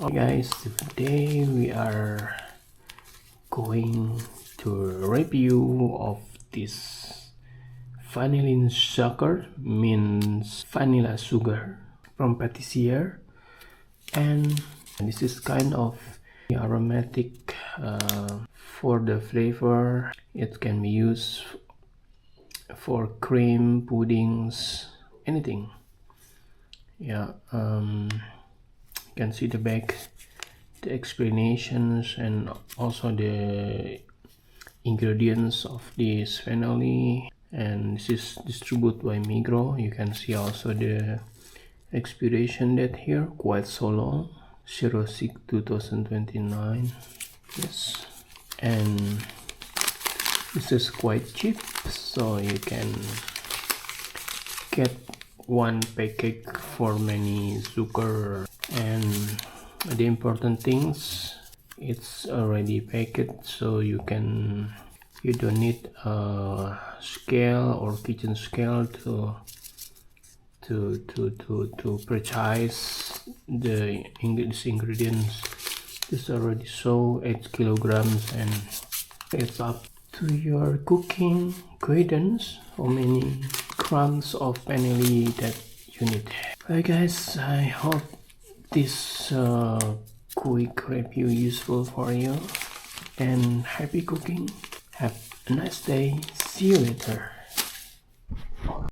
Okay guys, today we are going to review of this vanillin sugar, means vanilla sugar from Patissier, and this is kind of aromatic for the flavor. It can be used for cream, puddings, anything. Yeah, you can see the back, the explanations, and also the ingredients of this vanillin, and this is distributed by Migros. You can see also the expiration date here, quite so long, 06/2029. Yes, and this is quite cheap, so you can get one package for many sugar. And the important things, it's already packed, so you don't need a scale or kitchen scale to purchase these ingredients. This already show 8 kilograms, and it's up to your cooking guidance how many grams of vanilla that you need. Hi guys, I hope this quick review useful for you, and happy cooking. Have a nice day. See you later.